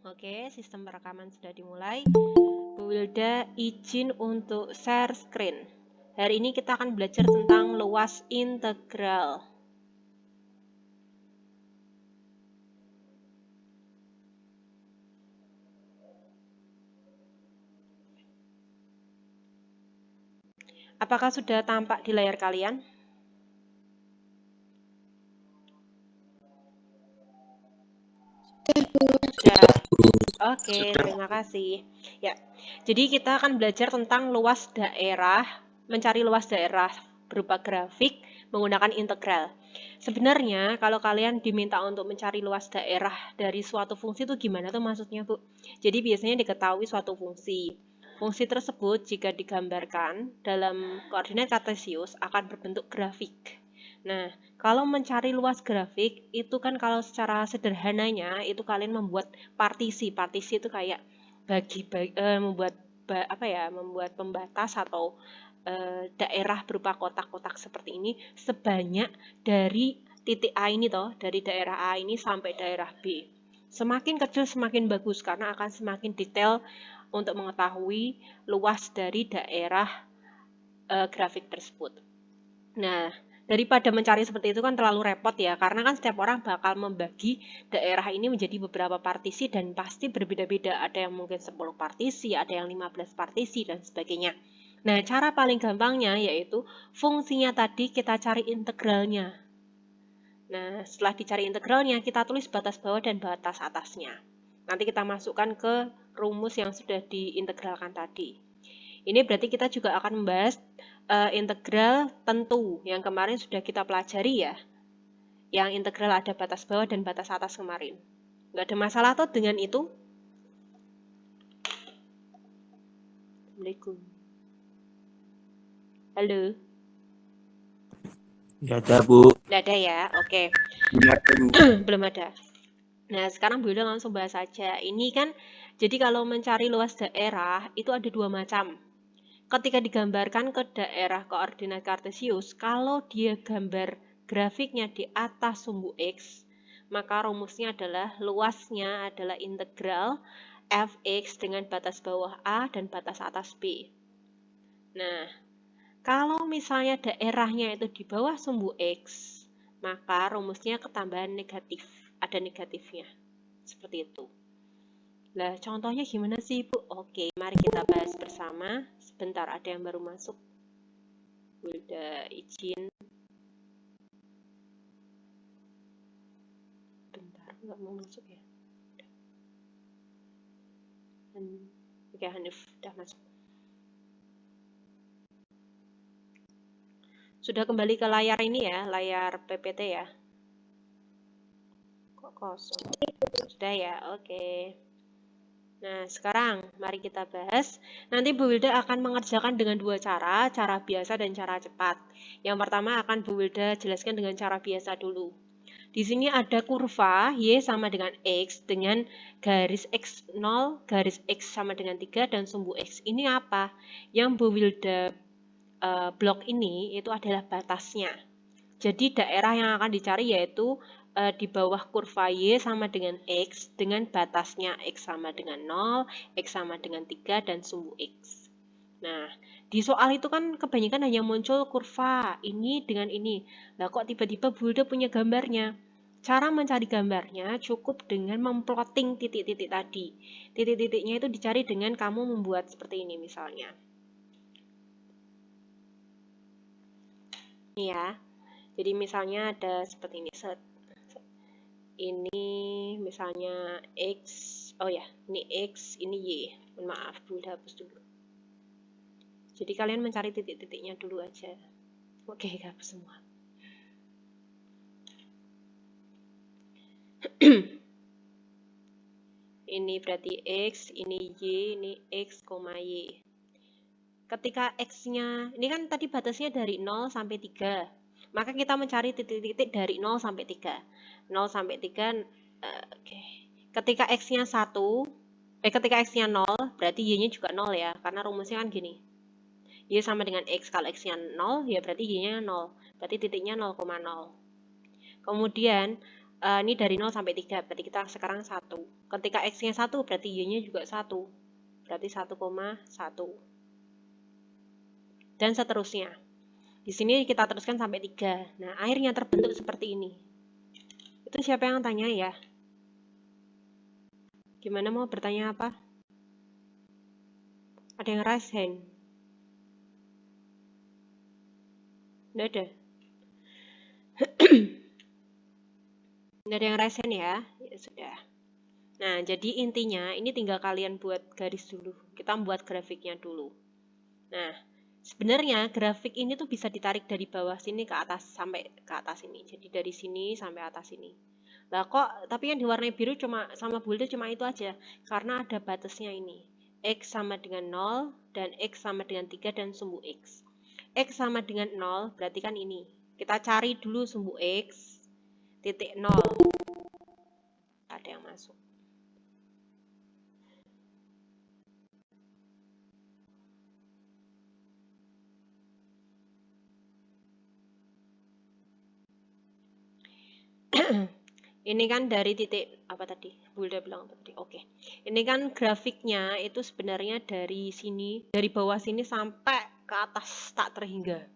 Oke, sistem perekaman sudah dimulai. Bu Wilda izin untuk share screen. Hari ini kita akan belajar tentang luas integral. Apakah sudah tampak di layar kalian? Sudah. Oke, terima kasih. Ya, jadi kita akan belajar tentang luas daerah, mencari luas daerah berupa grafik menggunakan integral. Sebenarnya kalau kalian diminta untuk mencari luas daerah dari suatu fungsi itu gimana tuh maksudnya, Bu? Jadi biasanya diketahui suatu fungsi. Fungsi tersebut jika digambarkan dalam koordinat kartesius akan berbentuk grafik. Nah, kalau mencari luas grafik itu kan kalau secara sederhananya itu kalian membuat partisi. Partisi itu kayak membuat pembatas atau daerah berupa kotak-kotak seperti ini sebanyak dari titik A ini dari daerah A ini sampai daerah B. Semakin kecil semakin bagus karena akan semakin detail untuk mengetahui luas dari daerah grafik tersebut. Nah, daripada mencari seperti itu kan terlalu repot ya, karena kan setiap orang bakal membagi daerah ini menjadi beberapa partisi dan pasti berbeda-beda. Ada yang mungkin 10 partisi, ada yang 15 partisi, dan sebagainya. Nah, cara paling gampangnya yaitu fungsinya tadi kita cari integralnya. Nah, setelah dicari integralnya, kita tulis batas bawah dan batas atasnya. Nanti kita masukkan ke rumus yang sudah diintegralkan tadi. Ini berarti kita juga akan membahas integral tentu yang kemarin sudah kita pelajari ya. Yang integral ada batas bawah dan batas atas kemarin. Nggak ada masalah tuh dengan itu? Assalamualaikum. Halo? Ya ada, Bu. Nggak ada ya? Oke. Belum ada. Nah, sekarang Bu Yuda langsung bahas saja. Ini kan, jadi kalau mencari luas daerah, itu ada dua macam. Ketika digambarkan ke daerah koordinat kartesius, kalau dia gambar grafiknya di atas sumbu X, maka rumusnya adalah luasnya adalah integral fx dengan batas bawah A dan batas atas B. Nah, kalau misalnya daerahnya itu di bawah sumbu X, maka rumusnya ketambahan negatif, ada negatifnya. Seperti itu. Nah, contohnya gimana sih, Bu? Oke, mari kita bahas bersama. Sebentar, ada yang baru masuk. Udah izin. Bentar, nggak mau masuk ya. Oke, Hanif udah masuk. Sudah kembali ke layar ini ya, layar PPT ya. Kok kosong? Sudah ya, oke. Nah, sekarang mari kita bahas. Nanti Bu Wilda akan mengerjakan dengan dua cara biasa dan cara cepat. Yang pertama akan Bu Wilda jelaskan dengan cara biasa dulu. Di sini ada kurva Y sama dengan X dengan garis X0, garis X sama dengan 3, dan sumbu X. Ini apa? Yang Bu Wilda blok ini itu adalah batasnya. Jadi daerah yang akan dicari yaitu di bawah kurva Y sama dengan X dengan batasnya X sama dengan 0, X sama dengan 3, dan sumbu X. Nah, di soal itu kan kebanyakan hanya muncul kurva ini dengan ini. Nah, kok tiba-tiba Bulda punya gambarnya? Cara mencari gambarnya cukup dengan memplotting titik-titik tadi. Titik-titiknya itu dicari dengan kamu membuat seperti ini misalnya. Ini ya. Jadi misalnya ada seperti ini. Ini misalnya X. Oh ya, ini X, ini Y. Maaf, Bulda hapus dulu. Jadi kalian mencari titik-titiknya dulu aja. Oke, hapus semua. Ini berarti X, ini Y, ini X, Y. Ketika X-nya, ini kan tadi batasnya dari 0 sampai 3. Maka kita mencari titik-titik dari 0 sampai 3. 0 sampai 3, oke. Ketika X-nya 1, ketika X-nya 0, berarti Y-nya juga 0 ya. Karena rumusnya kan gini. Y sama dengan X, kalau X-nya 0, ya berarti Y-nya 0. Berarti titiknya 0,0. Kemudian, Ini dari 0 sampai 3, berarti kita sekarang 1. Ketika X-nya 1, berarti Y-nya juga 1. Berarti 1,1. Dan seterusnya. Di sini kita teruskan sampai 3. Nah, akhirnya terbentuk seperti ini. Itu siapa yang tanya ya? Gimana, mau bertanya apa? Ada yang raise hand? Nggak ada? Nggak ada yang raise hand ya? Ya sudah. Nah, jadi intinya ini tinggal kalian buat garis dulu. Kita buat grafiknya dulu. Nah, sebenarnya grafik ini tuh bisa ditarik dari bawah sini ke atas sampai ke atas ini. Jadi dari sini sampai atas ini. Lah kok, tapi yang diwarnai biru cuma sama bold cuma itu aja. Karena ada batasnya ini. X sama dengan 0 dan X sama dengan 3 dan sumbu X. X sama dengan 0 berarti kan ini. Kita cari dulu sumbu X titik 0. Ada yang masuk. Ini kan dari titik apa tadi? Bulda bilang apa tadi? Oke. Ini kan grafiknya itu sebenarnya dari sini, dari bawah sini sampai ke atas tak terhingga.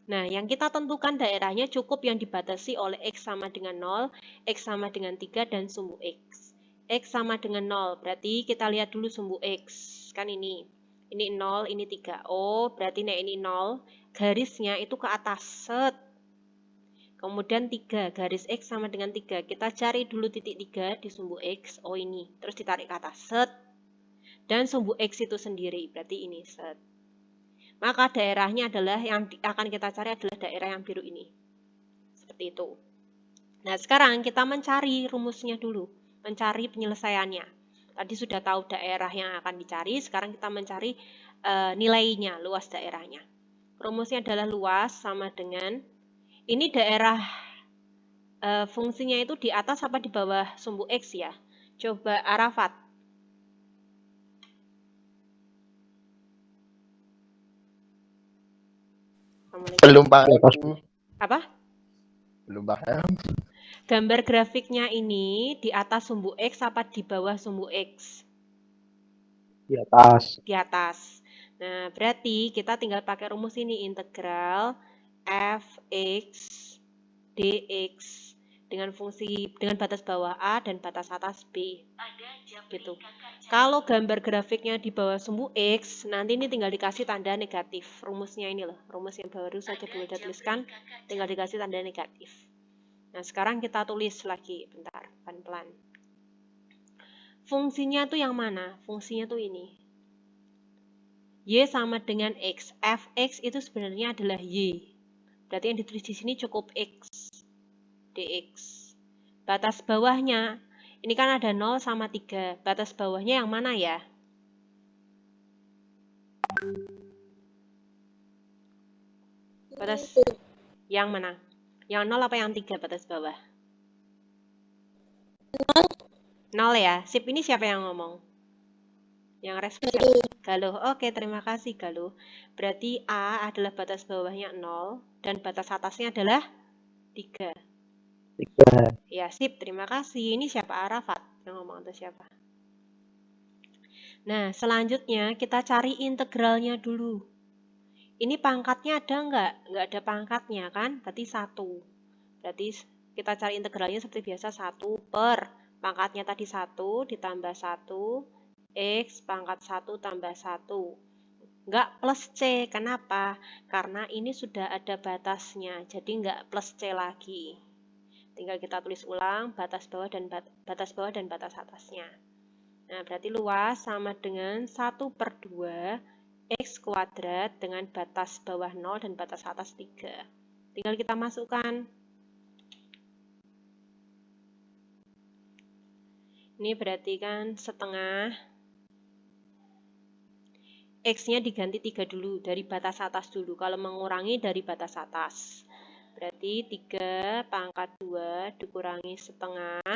Nah, yang kita tentukan daerahnya cukup yang dibatasi oleh X sama dengan 0, X sama dengan 3, dan sumbu X. X sama dengan 0, berarti kita lihat dulu sumbu X. Kan ini. Ini 0, ini 3. Oh, berarti nah ini 0, garisnya itu ke atas. Set. Kemudian 3, garis X sama dengan 3. Kita cari dulu titik 3 di sumbu X. Oh ini, terus ditarik ke atas. Set. Dan sumbu X itu sendiri, berarti ini. Set. Maka daerahnya adalah yang akan kita cari adalah daerah yang biru ini. Seperti itu. Nah, sekarang kita mencari rumusnya dulu. Mencari penyelesaiannya. Tadi sudah tahu daerah yang akan dicari, sekarang kita mencari nilainya, luas daerahnya. Rumusnya adalah luas sama dengan, ini daerah fungsinya itu di atas apa di bawah sumbu X ya? Coba Arafat. Belum paham. Apa? Belum paham. Gambar grafiknya ini di atas sumbu X apa di bawah sumbu X? Di atas. Di atas. Nah, berarti kita tinggal pakai rumus ini, integral fx dx dengan fungsi dengan batas bawah A dan batas atas B. Gitu. Kalau gambar grafiknya di bawah sumbu X, nanti ini tinggal dikasih tanda negatif. Rumusnya ini loh, rumus yang baru saja Bulda tuliskan, tinggal dikasih tanda negatif. Nah, sekarang kita tulis lagi, bentar, pelan-pelan. Fungsinya tuh yang mana? Fungsinya tuh ini. Y sama dengan X. Fx itu sebenarnya adalah Y. Berarti yang ditulis di sini cukup X. Dx. Batas bawahnya, ini kan ada 0 sama 3. Batas bawahnya yang mana ya? Batas yang mana? Yang 0 apa yang 3 batas bawah? 0 ya? Sip, ini siapa yang ngomong? Yang respon siapa? Galuh. Oke, terima kasih Galuh. Berarti A adalah batas bawahnya 0 dan batas atasnya adalah 3. 3. Ya, sip. Terima kasih. Ini siapa? Arafat yang ngomong atau siapa? Nah, selanjutnya kita cari integralnya dulu. Ini pangkatnya ada nggak? Nggak ada pangkatnya kan? Berarti 1. Berarti kita cari integralnya seperti biasa 1 per pangkatnya tadi 1 ditambah 1 X pangkat 1 tambah 1. Nggak plus C. Kenapa? Karena ini sudah ada batasnya. Jadi nggak plus C lagi. Tinggal kita tulis ulang batas bawah dan batas atasnya. Nah, berarti luas sama dengan 1 per 2 X kuadrat dengan batas bawah 0 dan batas atas 3. Tinggal kita masukkan. Ini berarti kan setengah. X-nya diganti 3 dulu, dari batas atas dulu. Kalau mengurangi dari batas atas. Berarti 3 pangkat 2 dikurangi setengah.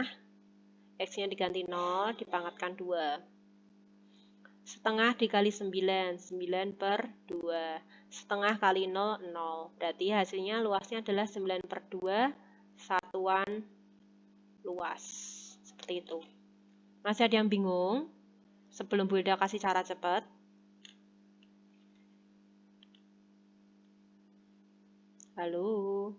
X-nya diganti 0, dipangkatkan 2. Setengah dikali 9, 9 per 2. Setengah kali 0, 0. Berarti hasilnya luasnya adalah 9 per 2 satuan luas. Seperti itu. Masih ada yang bingung? Sebelum Bu Hilda kasih cara cepat. Halo.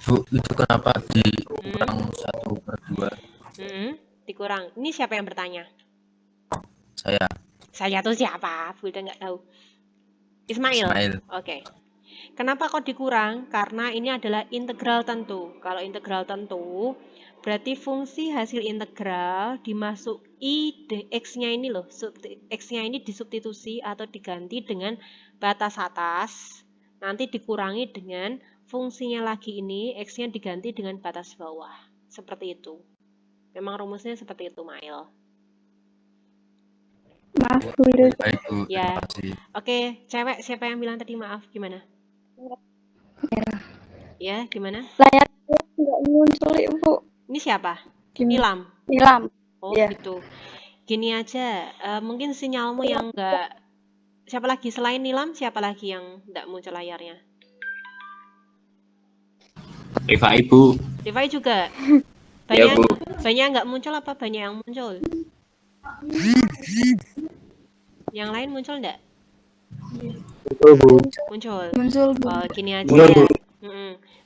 Bu, itu kenapa dikurang 1/2? Dikurang. Ini siapa yang bertanya? Saya. Saya tuh siapa? Bu Hilda nggak tahu. Ismail. Oke. Kenapa kok dikurang? Karena ini adalah integral tentu. Kalau integral tentu, berarti fungsi hasil integral dimasuki x-nya ini loh. X-nya ini disubstitusi atau diganti dengan batas atas. Nanti dikurangi dengan fungsinya lagi ini, x-nya diganti dengan batas bawah. Seperti itu. Memang rumusnya seperti itu, Mail. Maaf, Bu. Baik, Bu. Ya. Terima kasih. Oke, cewek siapa yang bilang tadi maaf? Gimana? Ya, gimana? Layarnya nggak muncul, Ibu. Ini siapa? Gimana? Nilam. Nilam. Oh, Ya. gitu. Gini aja, mungkin sinyalmu yang enggak. Siapa lagi selain Nilam? Siapa lagi yang enggak muncul layarnya? Rifai, Bu. Rifai juga. Ya, Bu. Banyak yang enggak muncul apa banyak yang muncul? Yang lain muncul enggak? Betul, Bu. Muncul. Muncul, Bu. Oh, gini aja Muncul, ya. Bu.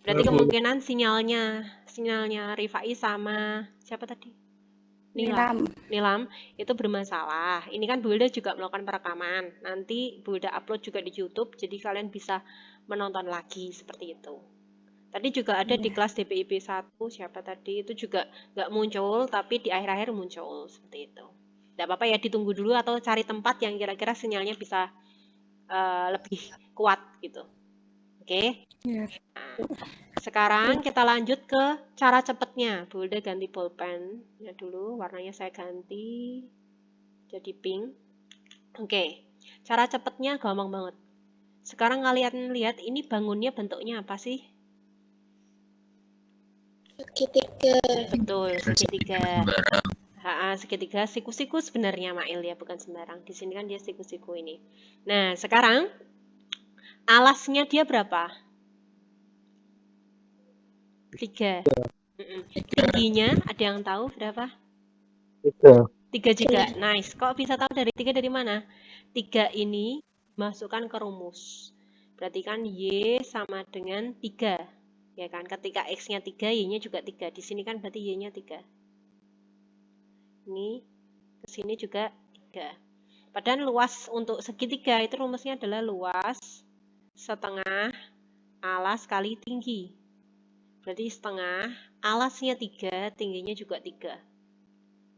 Berarti kemungkinan sinyalnya Rifai sama siapa tadi? Nilam itu bermasalah. Ini kan Bu Hilda juga melakukan perekaman. Nanti Bu Hilda upload juga di YouTube, jadi kalian bisa menonton lagi seperti itu. Tadi juga ada di kelas DPIB 1, siapa tadi itu juga nggak muncul, tapi di akhir-akhir muncul seperti itu. Nggak apa-apa ya, ditunggu dulu atau cari tempat yang kira-kira sinyalnya bisa lebih kuat gitu. Oke? Ya. Nah, sekarang kita lanjut ke cara cepatnya. Bu Hilda ganti bolpennya dulu, warnanya saya ganti jadi pink. Oke, cara cepatnya gampang banget. Sekarang kalian lihat ini bangunnya bentuknya apa sih? Segitiga. Betul, segitiga. Segitiga siku-siku sebenarnya Mail ya, bukan sembarang. Di sini kan dia siku-siku ini. Nah, sekarang alasnya dia berapa? 3. Tingginya ada yang tahu berapa? 3 juga. Nice. Kok bisa tahu dari 3 dari mana? 3 ini masukkan ke rumus. Berarti kan Y sama dengan 3. Ya kan? Ketika X-nya 3, Y-nya juga 3. Di sini kan berarti Y-nya 3. Ini ke sini juga 3. Padahal luas untuk segitiga itu rumusnya adalah luas setengah alas kali tinggi. Berarti setengah, alasnya 3, tingginya juga 3.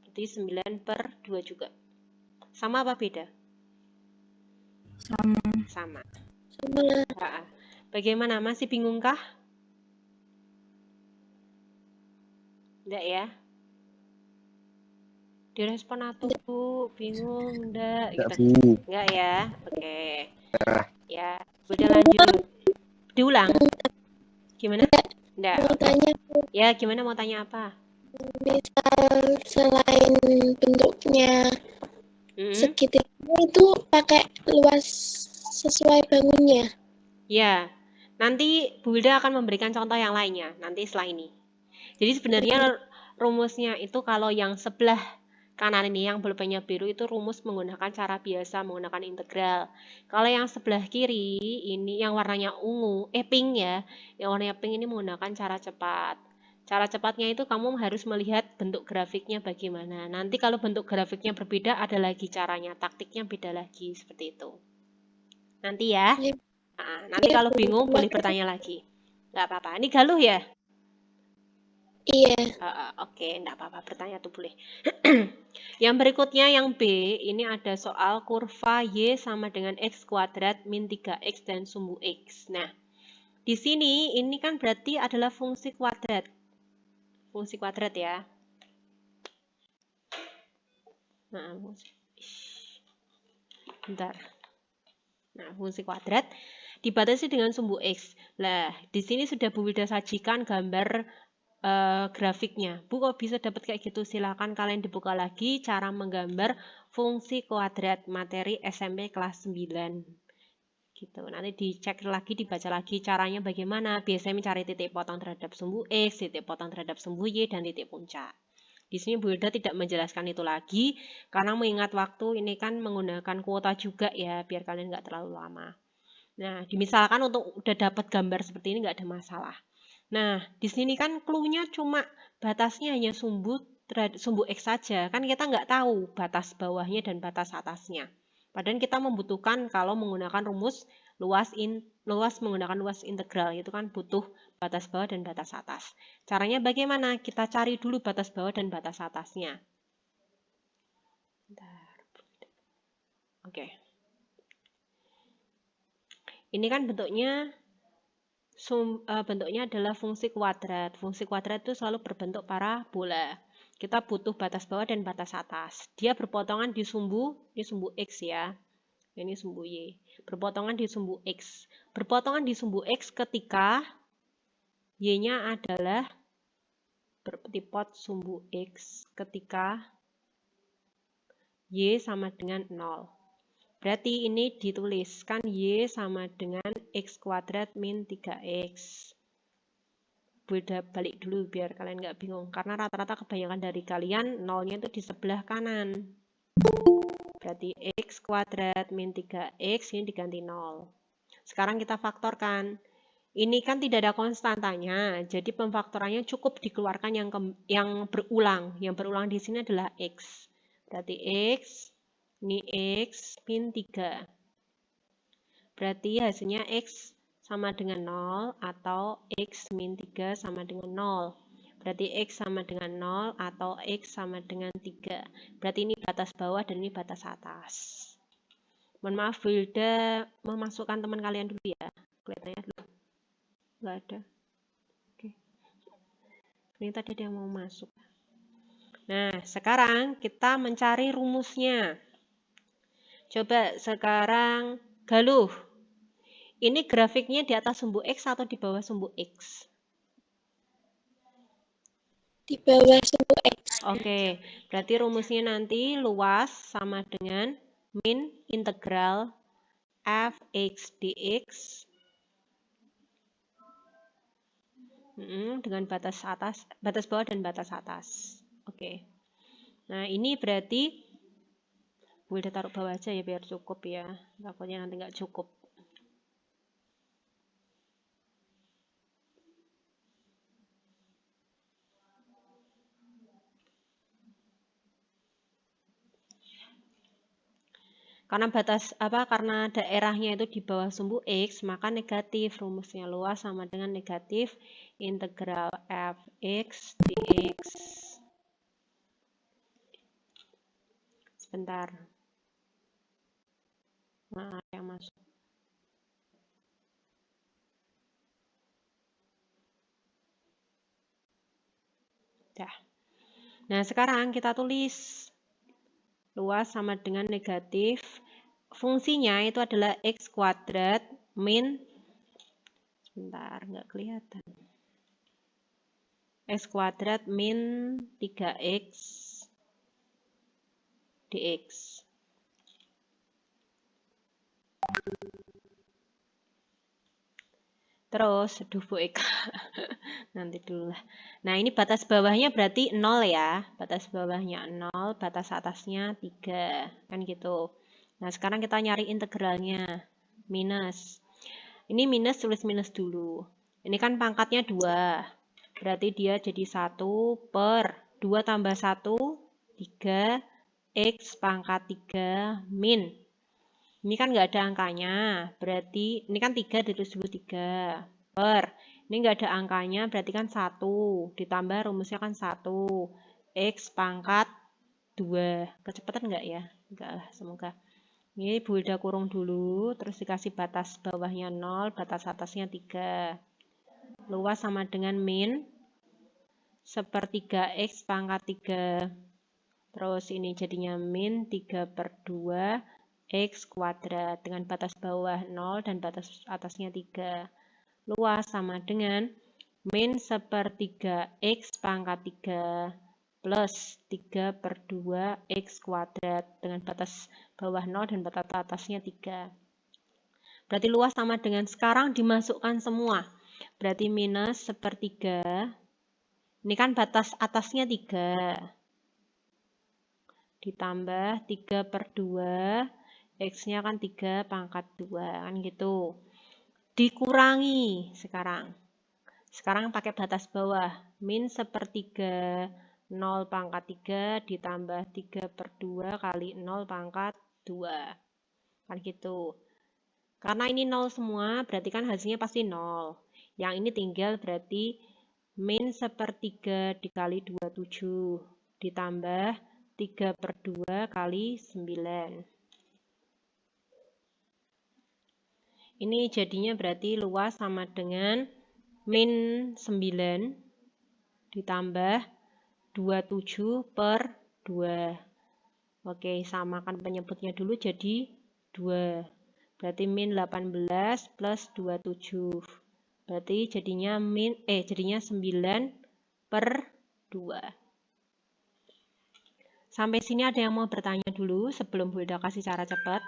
Berarti 9/2 juga. Sama apa beda? Sama. Bagaimana? Masih bingungkah? Enggak ya? Direspon atau Bu? Bingung enggak? Gitu. Enggak ya? Oke. Ya, udah lanjut. Diulang. Gimana? Enggak. Ya, gimana mau tanya apa? Misal selain bentuknya segitiga itu pakai luas sesuai bangunnya. Ya, nanti Bu Hilda akan memberikan contoh yang lainnya nanti setelah ini. Jadi sebenarnya rumusnya itu kalau yang sebelah kanan ini yang bolpennya biru itu rumus menggunakan cara biasa menggunakan integral. Kalau yang sebelah kiri ini yang warnanya ungu, pink ya, yang warnanya pink ini menggunakan cara cepat. Cara cepatnya itu kamu harus melihat bentuk grafiknya bagaimana. Nanti kalau bentuk grafiknya berbeda ada lagi caranya, taktiknya beda lagi seperti itu. Nanti ya. Nanti kalau bingung boleh bertanya lagi. Nggak apa-apa. Ini Galuh ya? Iya. Oke, nggak apa-apa. Bertanya tuh boleh. Yang berikutnya yang B, ini ada soal kurva Y sama dengan X kuadrat min 3X dan sumbu X. Nah, di sini ini kan berarti adalah fungsi kuadrat. Fungsi kuadrat ya. Nah, bentar. Nah, fungsi kuadrat dibatasi dengan sumbu X. Lah, di sini sudah Bu Hilda sajikan gambar grafiknya. Bu, kok bisa dapat kayak gitu? Silakan kalian dibuka lagi cara menggambar fungsi kuadrat materi SMP kelas 9. gitu. Nanti dicek lagi, dibaca lagi caranya bagaimana. Biasanya mencari titik potong terhadap sumbu X, titik potong terhadap sumbu Y, dan titik puncak. Di sini Bu Hilda tidak menjelaskan itu lagi, karena mengingat waktu ini kan menggunakan kuota juga ya, biar kalian nggak terlalu lama. Nah, misalkan untuk udah dapat gambar seperti ini nggak ada masalah. Nah, di sini kan clue-nya cuma batasnya hanya sumbu X saja. Kan kita nggak tahu batas bawahnya dan batas atasnya. Padahal kita membutuhkan kalau menggunakan rumus luas menggunakan luas integral, itu kan butuh batas bawah dan batas atas. Caranya bagaimana? Kita cari dulu batas bawah dan batas atasnya. Bentar. Oke. Ini kan bentuknya adalah fungsi kuadrat. Fungsi kuadrat itu selalu berbentuk parabola. Kita butuh batas bawah dan batas atas. Dia berpotongan di sumbu X ya. Ini sumbu Y. Berpotongan di sumbu X. Berpotongan di sumbu X ketika Y-nya adalah berpotipot sumbu X ketika Y sama dengan 0. Berarti ini dituliskan Y sama dengan X kuadrat min 3X. Beda balik dulu biar kalian nggak bingung. Karena rata-rata kebanyakan dari kalian nolnya itu di sebelah kanan. Berarti X kuadrat min 3X ini diganti 0. Sekarang kita faktorkan. Ini kan tidak ada konstantanya. Jadi pemfaktorannya cukup dikeluarkan yang berulang. Yang berulang di sini adalah X. Berarti X, ini X min 3. Berarti hasilnya X sama dengan 0 atau X min 3 sama dengan 0. Berarti X sama dengan 0 atau X sama dengan 3. Berarti ini batas bawah dan ini batas atas. Mohon maaf, Hilda memasukkan teman kalian dulu ya. Kelihatannya dulu. Nggak ada. Oke. Ini tadi ada yang mau masuk. Nah, sekarang kita mencari rumusnya. Coba sekarang Galuh. Ini grafiknya di atas sumbu X atau di bawah sumbu X? Di bawah sumbu X. Oke, berarti rumusnya nanti luas sama dengan min integral fx dx dengan batas bawah dan batas atas. Oke. Nah, ini berarti boleh taruh bawah aja ya biar cukup ya. Takutnya nanti nggak cukup. Karena daerahnya itu di bawah sumbu X, maka negatif. Rumusnya luas sama dengan negatif integral fx dx. Sebentar. Nah, ada yang masuk. Dah. Nah, sekarang kita tulis luas sama dengan negatif. Fungsinya itu adalah X kuadrat min, sebentar, nggak kelihatan. X kuadrat min 3X dx. Terus, Bu Eka. Nanti dulu lah. Nah, ini batas bawahnya berarti 0 ya. Batas bawahnya 0, batas atasnya 3. Kan gitu. Nah, sekarang kita nyari integralnya. Minus. Ini minus, tulis minus dulu. Ini kan pangkatnya 2. Berarti dia jadi 1 per 2 tambah 1, 3, X pangkat 3 min. Ini kan nggak ada angkanya, berarti ini kan 3 ditulis dulu 3 per. Ini nggak ada angkanya, berarti kan 1. Ditambah rumusnya kan 1. X pangkat 2. Kecepatan nggak ya? Enggak lah, semoga. Ini Bu Hilda kurung dulu, terus dikasih batas bawahnya 0, batas atasnya 3. Luas sama dengan min sepertiga X pangkat 3. Terus ini jadinya min 3 per 2 X kuadrat dengan batas bawah 0 dan batas atasnya 3. Luas sama dengan min sepertiga X pangkat 3 plus 3 per 2 X kuadrat dengan batas bawah 0 dan batas atasnya 3. Berarti luas sama dengan sekarang dimasukkan semua. Berarti minus sepertiga. Ini kan batas atasnya 3. Ditambah 3/2. X-nya kan 3 pangkat 2. Kan gitu. Dikurangi sekarang. Sekarang pakai batas bawah. Min sepertiga 0 pangkat 3 ditambah 3/2 kali 0 pangkat 2. Kan gitu. Karena ini 0 semua, berarti kan hasilnya pasti 0. Yang ini tinggal berarti min sepertiga dikali 27 ditambah 3/2 kali 9. Ini jadinya berarti luas sama dengan min 9 ditambah 27/2. Oke, samakan penyebutnya dulu jadi 2. Berarti min 18 plus 27. Berarti jadinya jadinya 9/2. Sampai sini ada yang mau bertanya dulu sebelum Bu Hilda kasih cara cepat?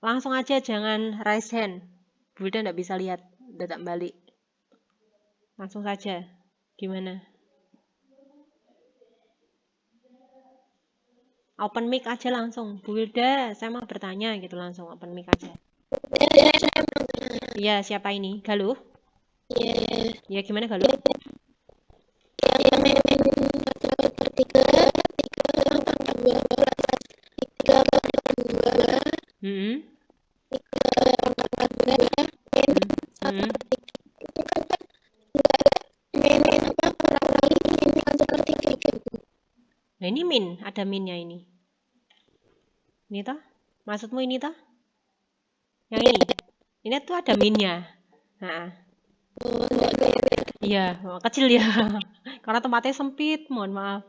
Langsung aja, jangan raise hand. Bu Hilda nggak bisa lihat, udah tak balik. Langsung saja. Gimana? Open mic aja langsung. Bu Hilda, saya mau bertanya gitu langsung. Open mic aja. Iya, siapa ini? Galuh? Iya. Ya, gimana Galuh? Yang min 3/3 pangkat 2 plus 3/2 Hmm. 3/2 min 1/3. Itu kan nggak ada min apa kurang kali min 1/3. Nah, ini min, ada minnya ini. Ini toh? Maksudmu ini toh? Yang ini? Ini tuh ada minnya. Nah, Oh, nggak beda. iya, kecil ya. Karena tempatnya sempit, mohon maaf.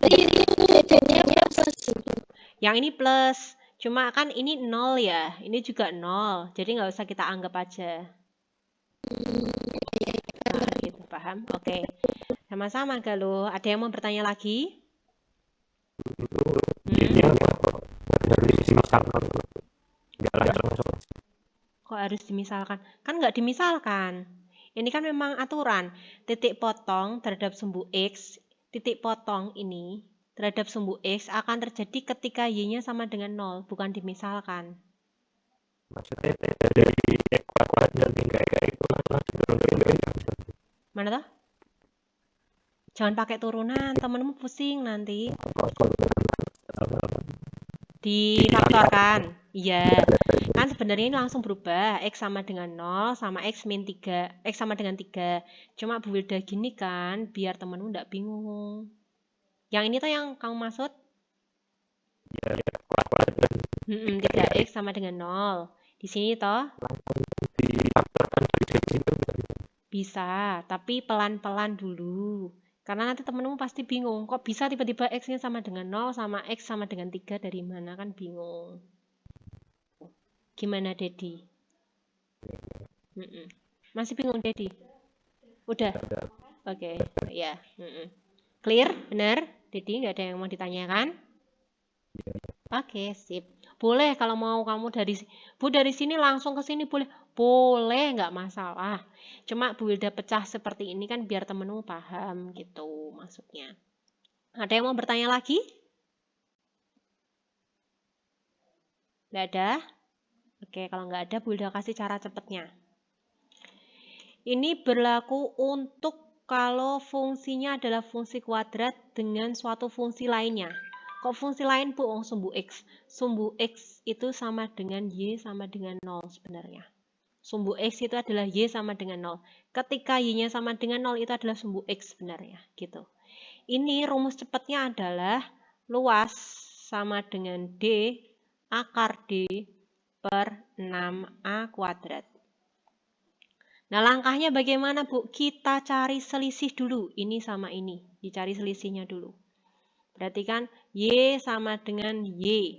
Jadi jadinya plus gitu. Yang ini plus, cuma kan ini 0 ya, ini juga 0. Jadi nggak usah kita anggap aja. Nah, gitu, paham? Oke. Sama-sama Galuh. Ada yang mau bertanya lagi? Kok harus dimisalkan? Kan nggak dimisalkan. Ini kan memang aturan. Titik potong terhadap sumbu X, titik potong ini terhadap sumbu X akan terjadi ketika Y-nya sama dengan 0, bukan dimisalkan. Maksudnya dari X kuadrat dan 3X itu langsung turun. Mana toh? Jangan pakai turunan, temenmu pusing nanti. Difaktorkan. Iya. Kan sebenarnya ini langsung berubah. X sama dengan 0 sama X min 3. X sama dengan 3. Cuma Bu Wilda gini kan, biar temenmu nggak bingung. Yang ini tuh yang kamu maksud? Ya, kuadrat dan 3X sama dengan 0. Di sini toh? difaktorkan dari situ. Bisa, tapi pelan-pelan dulu. Karena nanti temenmu pasti bingung. Kok bisa tiba-tiba X-nya sama dengan 0 sama X sama dengan 3 dari mana? Kan bingung. Gimana, Dedi? Masih bingung, Dedi? Udah? Oke, ya. Clear? Benar? Dedi, nggak ada yang mau ditanyakan? Oke, sip. Boleh kalau mau kamu dari sini langsung ke sini boleh. Boleh, nggak masalah. Cuma Bu Wilda pecah seperti ini kan biar temenmu paham gitu maksudnya. Ada yang mau bertanya lagi? Nggak ada? Oke, kalau nggak ada, Bu Wilda kasih cara cepatnya. Ini berlaku untuk kalau fungsinya adalah fungsi kuadrat dengan suatu fungsi lainnya. Kok fungsi lain, Bu? Sumbu X. Sumbu X itu sama dengan Y sama dengan 0 sebenarnya. Sumbu X itu adalah Y sama dengan 0. Ketika Y-nya sama dengan 0 itu adalah sumbu X sebenarnya. Gitu. Ini rumus cepatnya adalah luas sama dengan D akar D per 6A kuadrat. Nah, langkahnya bagaimana, Bu? Kita cari selisih dulu. Ini sama ini. Dicari selisihnya dulu. Berarti kan Y sama dengan Y.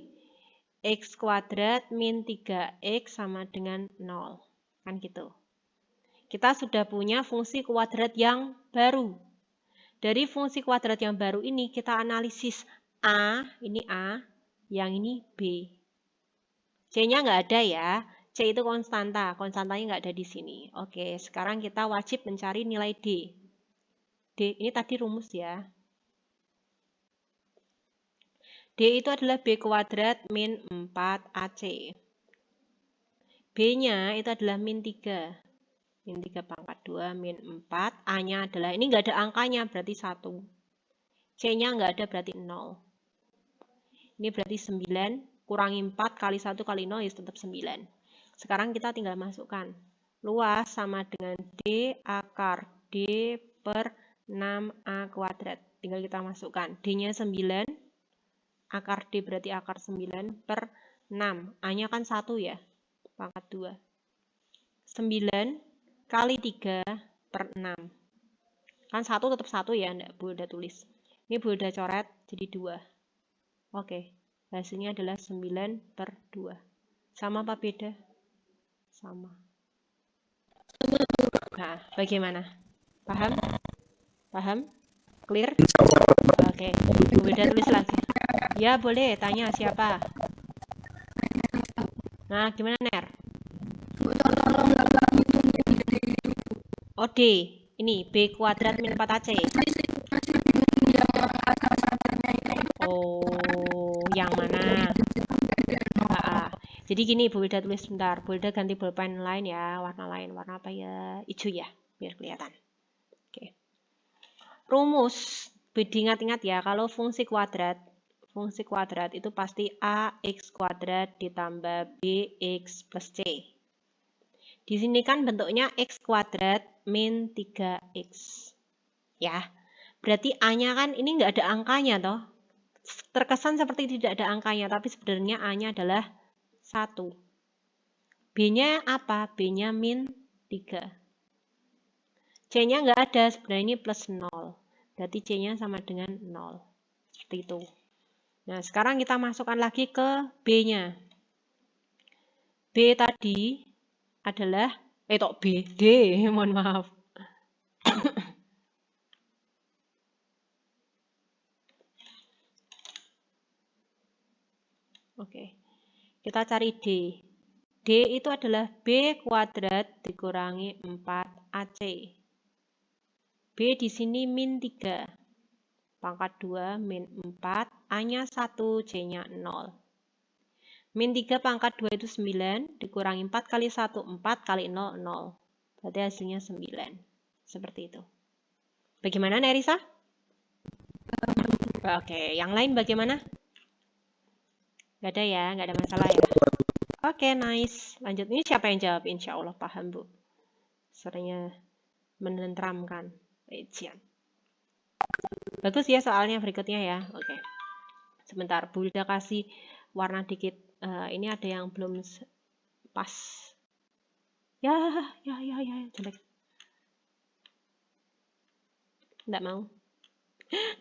X kuadrat min 3X sama dengan 0. Kan gitu. Kita sudah punya fungsi kuadrat yang baru. Dari fungsi kuadrat yang baru ini kita analisis A, ini A, yang ini B. C-nya nggak ada ya. C itu konstanta. Konstantanya nggak ada di sini. Oke, sekarang kita wajib mencari nilai D. D ini tadi rumus ya. D itu adalah B kuadrat min 4AC. B-nya itu adalah min 3. Min 3 pangkat 2 min 4. A-nya adalah, ini nggak ada angkanya, berarti 1. C-nya nggak ada, berarti 0. Ini berarti 9. Kurangi 4 kali 1 kali 0 ya tetap 9. Sekarang kita tinggal masukkan. Luas sama dengan D akar D per 6A kuadrat. Tinggal kita masukkan. D-nya 9. Akar D berarti akar 9 per 6. A-nya kan 1 ya. Pangkat 2. 9 kali 3 per 6. Kan 1 tetap 1 ya, enggak Bu udah tulis. Ini Bu udah coret jadi 2. Oke, hasilnya adalah 9 per 2. Sama apa beda? Sama. Nah, bagaimana? Paham? Paham? Clear? Oke, Bu udah tulis lagi. Ya boleh, tanya siapa? Nah, gimana Ner? Oh D, ini B kuadrat min 4AC. Oh, yang mana? Jadi gini, Bu Wilda tulis sebentar. Bu Wilda ganti bolpen lain ya, warna lain. Warna apa ya? Hijau ya, biar kelihatan. Oke. Rumus, diingat-ingat ya, kalau fungsi kuadrat itu pasti AX kuadrat ditambah BX plus C. Di sini kan bentuknya X kuadrat min 3X. Ya, berarti A-nya kan ini nggak ada angkanya toh. Terkesan seperti tidak ada angkanya, tapi sebenarnya A-nya adalah 1. B-nya apa? B-nya min 3. C-nya nggak ada, sebenarnya ini plus 0. Berarti C-nya sama dengan 0. Seperti itu. Nah, sekarang kita masukkan lagi ke B-nya. B tadi adalah, B, D, mohon maaf. Oke, kita cari D. D itu adalah B kuadrat dikurangi 4AC. B di sini min 3. Pangkat 2 min 4. A-nya 1, C-nya 0. Min 3 pangkat 2 itu 9. Dikurangi 4 kali 1, 4 kali 0, 0. Berarti hasilnya 9. Seperti itu. Bagaimana Nerisa? Oke, yang lain bagaimana? Gak ada ya, gak ada masalah ya. Oke, nice. Lanjut, ini siapa yang jawab? Insya Allah paham, Bu. Suaranya menenteramkan. Ejian. Bagus ya soalnya berikutnya ya. Oke. Sebentar, Bu udah kasih warna dikit. Ini ada yang belum pas. Ya, jelek. Nggak mau.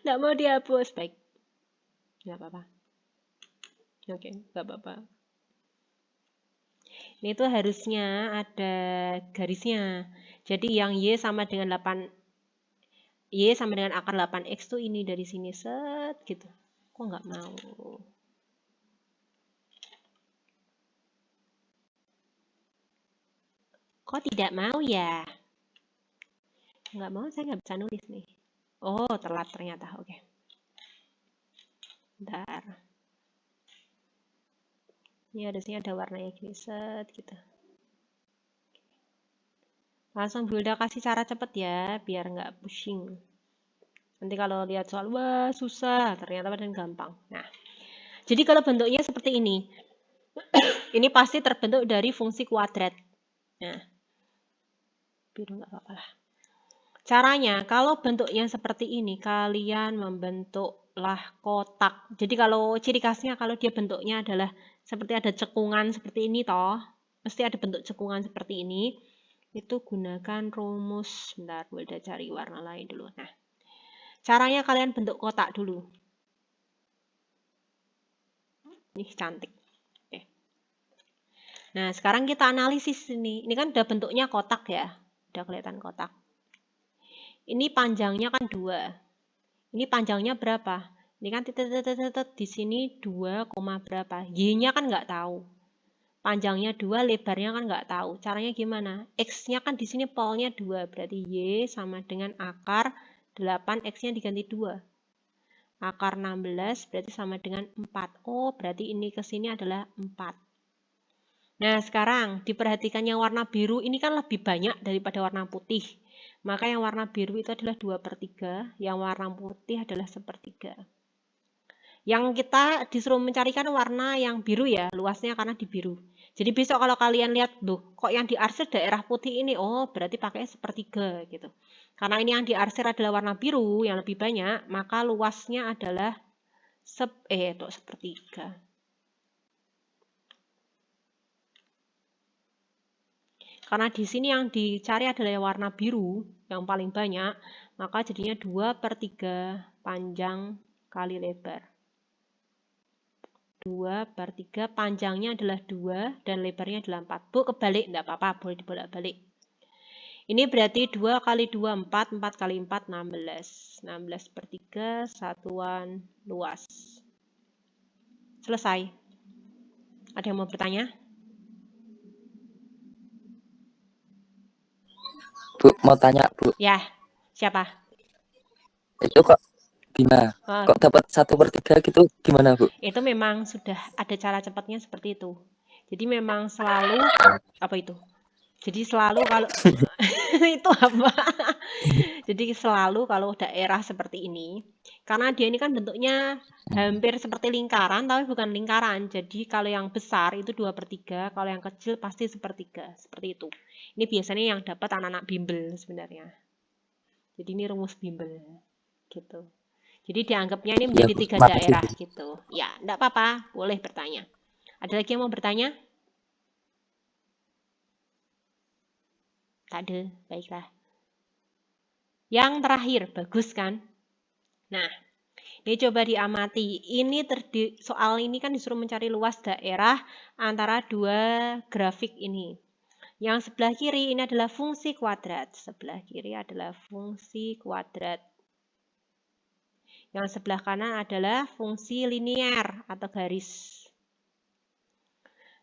Nggak mau dihapus. Baik. Nggak apa-apa. Oke, nggak apa-apa. Ini tuh harusnya ada garisnya. Jadi yang Y sama dengan 8, Y sama dengan akar 8X tuh ini dari sini, set gitu. Kok nggak mau? Kok tidak mau ya? Nggak mau, saya nggak bisa nulis nih. Oh, telat ternyata. Oke. Bentar. Ini harusnya ada warnanya gini, set gitu. Langsung Bu Hilda kasih cara cepet ya, biar nggak pusing. Nanti kalau lihat soal, wah susah, ternyata padahal gampang. Nah, jadi kalau bentuknya seperti ini, ini pasti terbentuk dari fungsi kuadrat. Nah, biru nggak apa-apa lah. Caranya, kalau bentuknya seperti ini, kalian membentuklah kotak. Jadi kalau ciri khasnya, kalau dia bentuknya adalah seperti ada cekungan seperti ini toh, mesti ada bentuk cekungan seperti ini. Itu gunakan rumus. Bentar, gue udah cari warna lain dulu. Nah, caranya kalian bentuk kotak dulu. Ini cantik. Oke. Nah, sekarang kita analisis ini. Ini kan udah bentuknya kotak ya. Udah kelihatan kotak. Ini panjangnya kan 2. Ini panjangnya berapa? Ini kan titik di sini 2, berapa? Y-nya kan nggak tahu. panjangnya 2, lebarnya kan nggak tahu. Caranya gimana? X-nya kan di sini polnya 2, berarti Y sama dengan akar 8, X-nya diganti 2. Akar 16 berarti sama dengan 4. Oh, berarti ini ke sini adalah 4. Nah, sekarang diperhatikan yang warna biru ini kan lebih banyak daripada warna putih. Maka yang warna biru itu adalah 2/3, yang warna putih adalah 1/3. Yang kita disuruh mencarikan warna yang biru ya, luasnya karena di biru. Jadi besok kalau kalian lihat, loh, kok yang diarsir daerah putih ini? Oh, berarti pakai 1/3 gitu. Karena ini yang diarsir adalah warna biru yang lebih banyak, maka luasnya adalah 1/3. Karena di sini yang dicari adalah warna biru yang paling banyak, maka jadinya 2/3 panjang kali lebar. 2/3 panjangnya adalah 2 dan lebarnya adalah 4. Bu, kebalik, enggak apa-apa, boleh dibolak-balik. Ini berarti 2 kali 2, 4, 4 kali 4, 16. 16/3 satuan luas. Selesai. Ada yang mau bertanya? Bu, mau tanya, Bu. Ya, siapa? Itu kok gimana? Kok dapat 1/3 gitu gimana, Bu? Itu memang sudah ada cara cepatnya seperti itu. Jadi memang selalu, apa itu? Jadi selalu kalau, itu apa? Jadi selalu kalau daerah seperti ini, karena dia ini kan bentuknya hampir seperti lingkaran, tapi bukan lingkaran. Jadi kalau yang besar itu 2/3, kalau yang kecil pasti 1/3, seperti itu. Ini biasanya yang dapat anak-anak bimbel sebenarnya. Jadi ini rumus bimbel, gitu. Jadi dianggapnya ini menjadi 3 daerah gitu. Ya, enggak apa-apa, boleh bertanya. Ada lagi yang mau bertanya? Tak ada, baiklah. Yang terakhir, bagus kan? Nah, ini coba diamati. Ini soal ini kan disuruh mencari luas daerah antara dua grafik ini. Yang sebelah kiri ini adalah fungsi kuadrat. Sebelah kiri adalah fungsi kuadrat. Yang sebelah kanan adalah fungsi linear atau garis.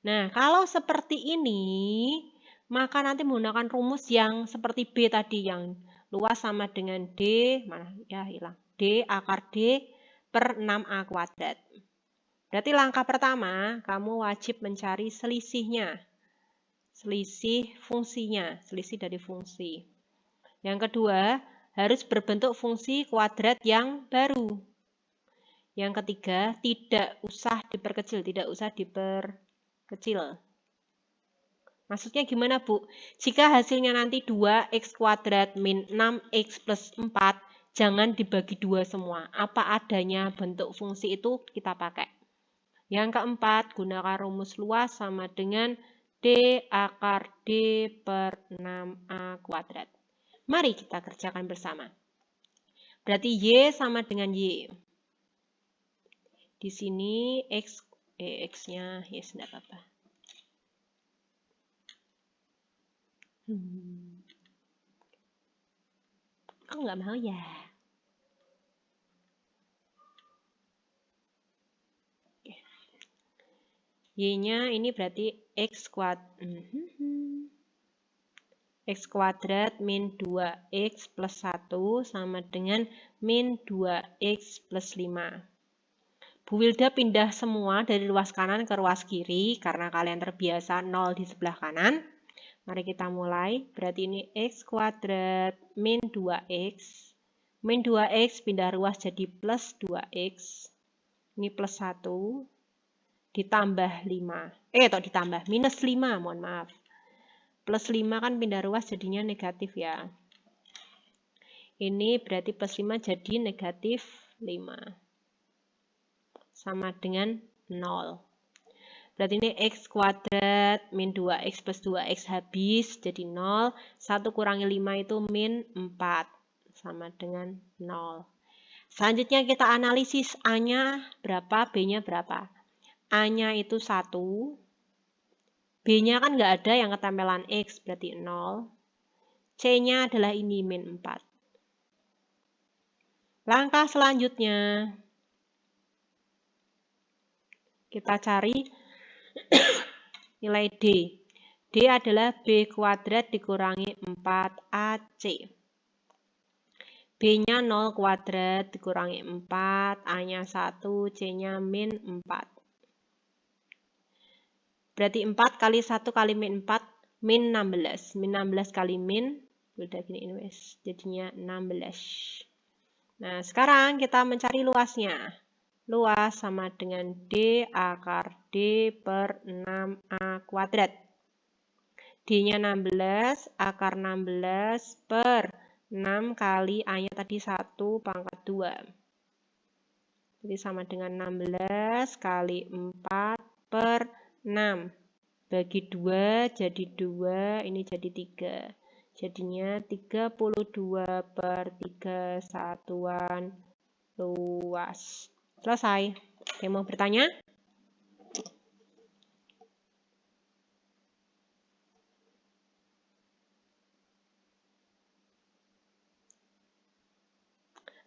Nah, kalau seperti ini, maka nanti menggunakan rumus yang seperti B tadi, yang luas sama dengan D, mana ya hilang, D akar D per 6A kuadrat. Berarti langkah pertama, kamu wajib mencari selisihnya. Selisih fungsinya, selisih dari fungsi. Yang kedua, harus berbentuk fungsi kuadrat yang baru. Yang ketiga, tidak usah diperkecil, tidak usah diperkecil. Maksudnya gimana, Bu? Jika hasilnya nanti 2x kuadrat min 6x plus 4, jangan dibagi 2 semua. Apa adanya bentuk fungsi itu kita pakai. Yang keempat, gunakan rumus luas sama dengan D akar D per 6A kuadrat. Mari kita kerjakan bersama. Berarti Y sama dengan Y. Di sini X-nya, yes, enggak apa-apa. Kok nggak mau ya? Y-nya ini berarti X kuadrat min 2X plus 1 sama dengan min 2X plus 5. Bu Wilda pindah semua dari ruas kanan ke ruas kiri karena kalian terbiasa 0 di sebelah kanan. Mari kita mulai. Berarti ini X kuadrat min 2X. Min 2X pindah ruas jadi plus 2X. Ini plus 1. Ditambah 5. Ditambah minus 5, mohon maaf. Plus 5 kan pindah ruas jadinya negatif ya. Ini berarti plus 5 jadi negatif 5. Sama dengan 0. Berarti ini X kuadrat min 2X plus 2X habis jadi 0. 1 kurangi 5 itu min 4. Sama dengan 0. Selanjutnya kita analisis A-nya berapa, B-nya berapa. A-nya itu 1. B-nya kan nggak ada yang ketempelan X, berarti 0. C-nya adalah ini, min 4. Langkah selanjutnya, kita cari nilai D. D adalah B kuadrat dikurangi 4AC. B-nya 0 kuadrat dikurangi 4, A-nya 1, C-nya min 4. Berarti 4 kali 1 kali min 4, min 16. Min 16 kali min, udah gini ini wes, jadinya 16. Nah, sekarang kita mencari luasnya. Luas sama dengan D akar D per 6A kuadrat. D-nya 16, akar 16 per 6 kali A-nya tadi 1 pangkat 2. Jadi sama dengan 16 kali 4 per 6. Bagi 2 jadi 2, ini jadi 3. Jadinya 32 per 3 satuan luas. Selesai. Oke, mau bertanya?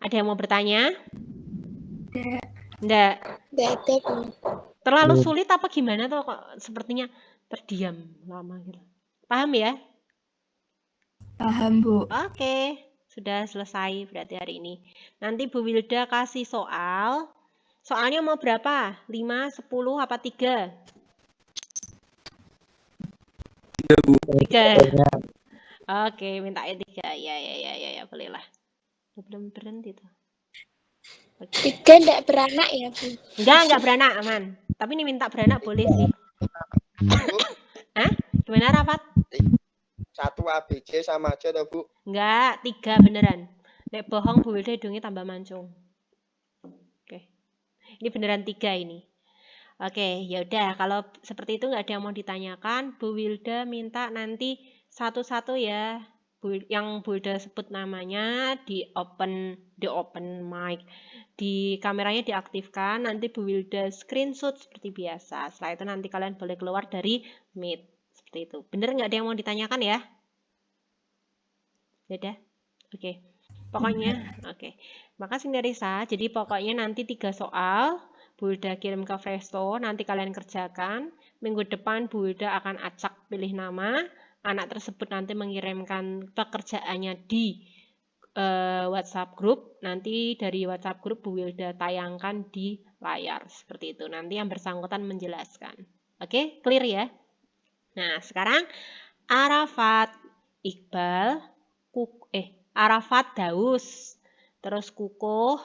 Ada yang mau bertanya? Enggak. Nggak ada, Bu. Terlalu sulit apa gimana tuh kok sepertinya terdiam lama gitu. Paham ya? Paham, Bu. Oke, sudah selesai berarti hari ini. Nanti Bu Wilda kasih soal. Soalnya mau berapa? 5, 10, apa 3? 3. Oke, minta 3. Ya, bolehlah. Belum berhenti tuh. Oke. 3 nggak beranak ya, Bu? Enggak beranak, aman. Tapi ini minta beranak boleh sih. Hah? Gimana, Rafat? 1 ABC sama aja toh, Bu? Enggak, 3 beneran. Nek bohong Bu Wilda hidungnya tambah mancung. Oke. Ini beneran 3 ini. Oke, ya udah kalau seperti itu nggak ada yang mau ditanyakan, Bu Wilda minta nanti satu-satu ya. Yang Bu Wilda sebut namanya di open mic. Di kameranya diaktifkan, nanti Bu Wilda screenshot seperti biasa. Setelah itu nanti kalian boleh keluar dari Meet. Seperti itu. Bener nggak ada yang mau ditanyakan ya? Udah? Oke. Pokoknya, oke. Makasih Nerisa. Jadi pokoknya nanti 3 soal Bu Wilda kirim ke Festo, nanti kalian kerjakan. Minggu depan Bu Wilda akan acak pilih nama. Anak tersebut nanti mengirimkan pekerjaannya di WhatsApp group. Nanti dari WhatsApp group Bu Wilda tayangkan di layar. Seperti itu. Nanti yang bersangkutan menjelaskan. Oke, clear ya? Nah, sekarang Arafat Iqbal, Arafat Daus, terus Kukuh,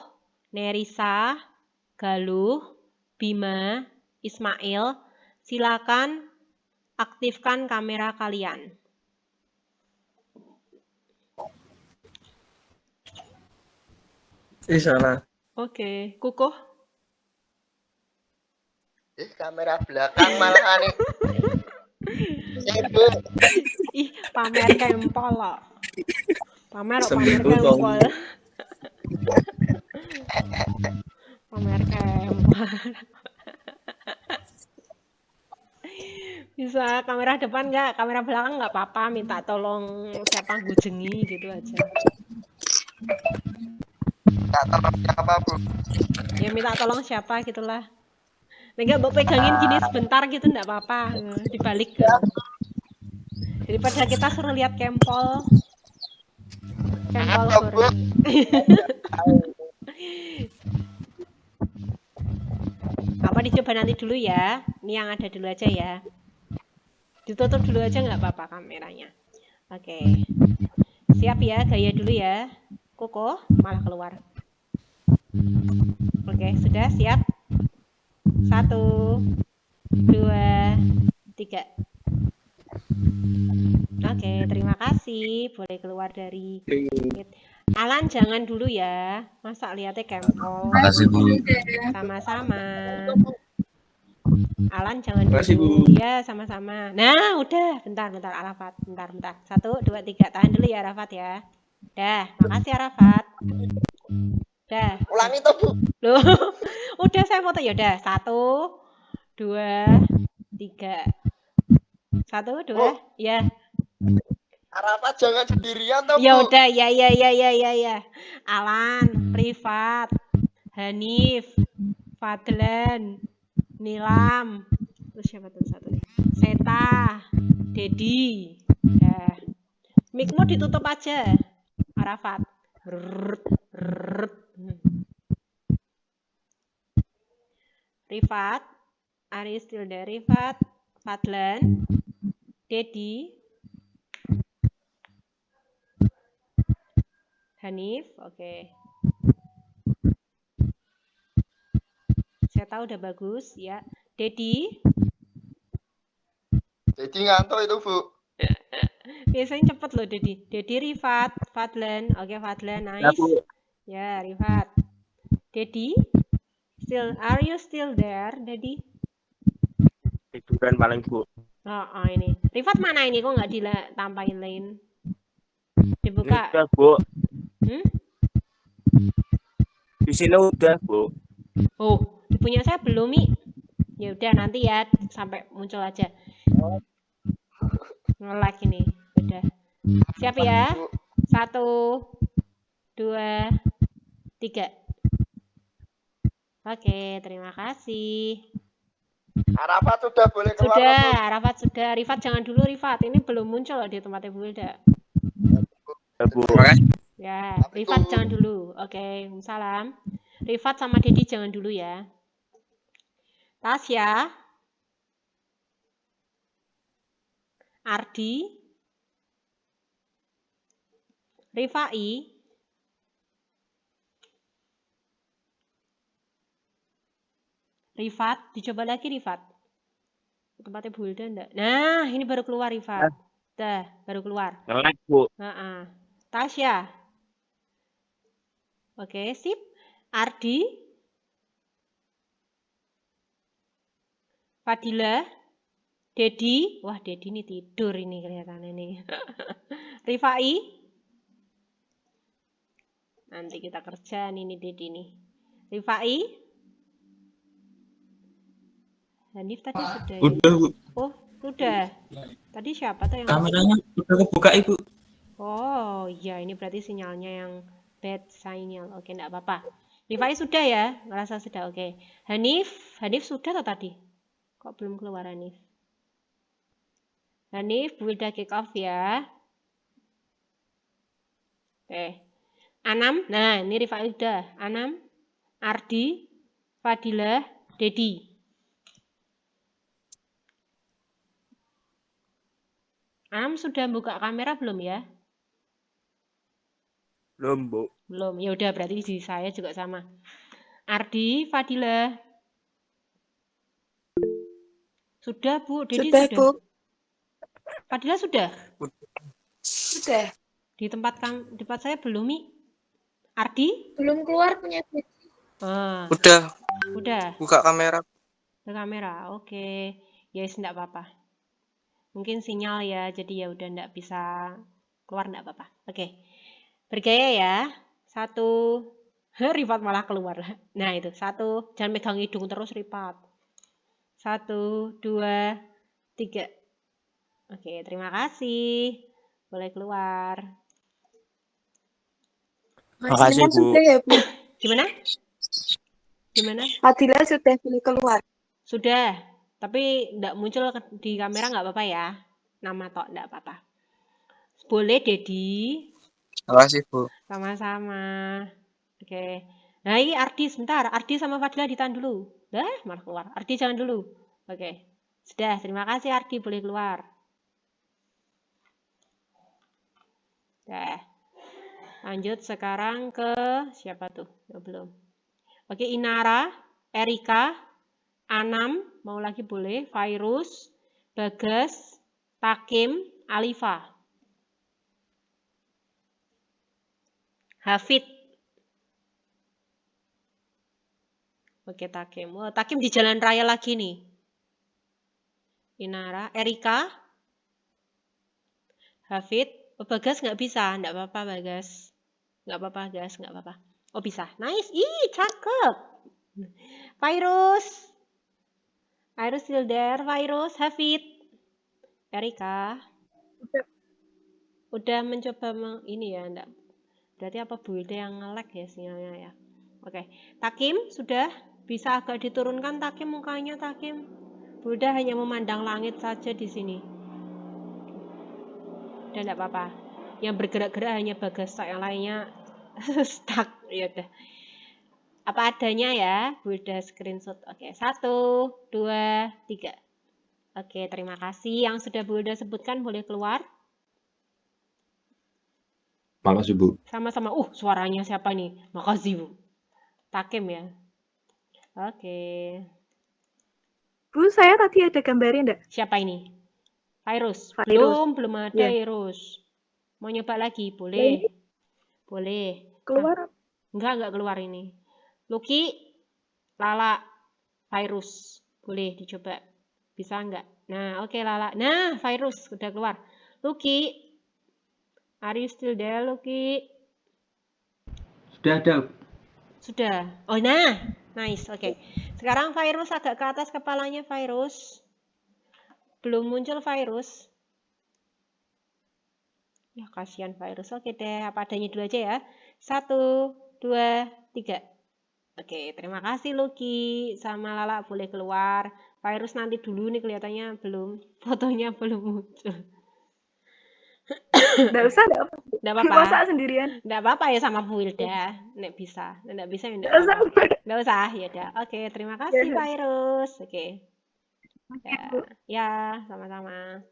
Nerisa, Galuh, Bima, Ismail, silakan aktifkan kamera kalian. Salah. Oke, Kukuh. Kamera belakang malah nih. Bu. Ih, pamer kempol loh. Pamer kempol. Pamer kempol. Bisa kamera depan nggak? Kamera belakang nggak apa-apa. Minta tolong siapa gujengi gitu aja. Minta tolong siapa, Bu? Ya minta tolong siapa gitulah. Enggak mau pegangin gini sebentar gitu enggak apa-apa. Dibalik. Daripada kita suruh lihat kempol. Kempol goreng. Apa dicoba nanti dulu ya. Ini yang ada dulu aja ya. Ditutup dulu aja nggak apa-apa kameranya. Oke. Siap ya, gaya dulu ya. Koko malah keluar. Oke, sudah siap? 1, 2, 3. Oke, terima kasih. Boleh keluar dari Alan jangan dulu ya. Masa lihatnya kempol. Makasih, Bu. Sama-sama. Alan jangan dulu. Ya, sama-sama. Nah, udah. Bentar, Arafat. Bentar. 1, 2, 3. Tahan dulu ya, Arafat ya. Dah, makasih Arafat. Dah. Ulangi toh, Bu. Loh, udah saya foto ya udah. 1, 2, 3. 1, 2, ya. Arafat jangan sendirian toh, Bu. Ya udah, ya. Alan, Rifat, Hanif, Fadlan, Nilam. Terus siapa tuh satu nih? Seta, Dedi. Ya. Mikmu ditutup aja. Arafat. Rrrt, rrrt. Rifat, are you still there? Rifat, Fadlan, Dedi, Hanif, oke. Seta udah bagus ya. Dedi, Jadi ngantuk itu, Bu. biasanya cepet loh Dedi. Dedi, Rifat, Fadlan, oke Fadlan, Ya, nice. Bu. Ya, Rifat. Dedi, are you still there, Dedi? Tiduran paling, Bu. Oh, ini. Rifat mana ini? Kok nggak ditampain lain? Dibuka. Udah, Bu. Hmm? Di sini udah, Bu. Oh, punya saya belum, Mi. Ya udah nanti ya sampai muncul aja. Nge-like ini. Udah. Siap ya? 1, 2, 3. Oke, terima kasih. Arafat sudah boleh keluar, Sudah, Bu. Arafat sudah. Rifat jangan dulu, Rifat. Ini belum muncul loh di tempatnya Bu Hilda. Ya, Bu. Ya, Rifat jangan dulu. Oke, salam. Rifat sama Dedi jangan dulu ya. Tasya, Ardi, Rifai, Rifat, dicoba lagi Rifat. Tempatnya Bu Hilda enggak? Nah, ini baru keluar Rifat. Dah, baru keluar. Nge-like, Bu. Tasya. Oke, sip. Ardi, Fadila, Dedi. Wah, Dedi ini tidur ini kelihatannya nih. Rifai. Nanti kita kerjaan ini Dedi nih. Rifai. Hanif tadi sudah ya? Udah, Bu. Oh, sudah. Tadi siapa tuh yang... Kameranya udah kebuka, Ibu. Oh, iya ini berarti sinyalnya yang bad signal. Oke, enggak apa-apa. Rifai sudah ya? Ngerasa sudah, oke. Hanif sudah atau tadi? Kok belum keluar Hanif? Hanif, udah kick off ya. Oke. Anam, nah ini Rifai udah. Anam, Ardi, Fadilah, Dedi. Anam sudah buka kamera belum ya? Belum, Bu. Belum. Ya udah berarti di saya juga sama. Ardi, Fadilah. Sudah, Bu. Dedi Sudah, Bu. Fadilah sudah? Sudah. Di tempat saya belum, Mi. Ardi? Belum keluar punya Dedi. Udah. Udah. Buka kamera. Buka kamera. Oke. Yes, enggak apa-apa. Mungkin sinyal ya, jadi ya udah enggak bisa keluar, enggak apa-apa. Oke. Bergaya ya. 1. Rifat malah keluar. Nah, itu. 1. Jangan megang hidung terus, Rifat. 1, 2, 3. Oke, terima kasih. Boleh keluar. Makasih, Bu. Sudah ya, Bu. Gimana? Fadila sudah boleh keluar. Sudah. Tapi enggak muncul di kamera enggak apa-apa ya. Nama tok enggak apa-apa. Boleh, Dedi. Terima kasih, Bu. Sama-sama. Oke. Nah, ini Ardi sebentar. Ardi sama Fadila ditahan dulu. Malah keluar. Ardi jangan dulu. Oke. Sudah, terima kasih Ardi. Boleh keluar. Lanjut sekarang ke siapa tuh? Belum. Oke, Inara, Erika, Anam, mau lagi boleh. Virus, Bagas, Takim, Alifa. Hafid. Oke, Takim. Wah, Takim di jalan raya lagi nih. Inara, Erika, Hafid. Oh, Bagas nggak bisa. Nggak apa-apa, Bagas. Nggak apa-apa, Gas. Nggak apa-apa. Oh, bisa. Nice. Ih, cakep. Virus. Virus still there. Virus, Hafid. Erika. Udah mencoba ini ya, enggak. Berarti apa Bu Hilda yang nge-lag ya sinyalnya ya. Oke. Takim sudah bisa agak diturunkan Takim mukanya Takim. Bunda hanya memandang langit saja di sini. Dan enggak apa-apa. Yang bergerak-gerak hanya Bagasta, yang lainnya stuck. Ya udah. Apa adanya ya, Bunda screenshot. Oke, 1, 2, 3. Oke, terima kasih. Yang sudah Bunda sebutkan boleh keluar. Makasih, Bu. Sama-sama. Suaranya siapa nih? Makasih, Bu. Takim ya. Oke. Bu, saya tadi ada gambarnya enggak? Siapa ini? Virus. Virus. Belum ada Iya. Virus. Mau nyoba lagi? Boleh. Boleh. Keluar. Enggak keluar ini. Lucky, Lala, Virus. Boleh dicoba. Bisa enggak? Nah, oke Lala. Nah, Virus udah keluar. Lucky, are you still there, Lucky? Sudah ada. Sudah. Oh, nah. Nice, oke. Sekarang Virus agak ke atas kepalanya, Virus. Belum muncul Virus. Ya, kasihan Virus. Oke deh, apa adanya dulu aja ya. 1, 2, 3. Oke, terima kasih Lucky. Sama Lala boleh keluar. Virus nanti dulu nih, kelihatannya belum. Fotonya belum muncul. Enggak usah, enggak apa. Enggak apa-apa. Masa sendirian? Enggak apa-apa ya sama Bu Wilda. Nek bisa. Enggak bisa ya enggak Enggak usah. apa-apa. Enggak usah, ya udah. Oke, terima kasih Ya. Virus. Oke. Oke, Ya, Bu. ya, sama-sama.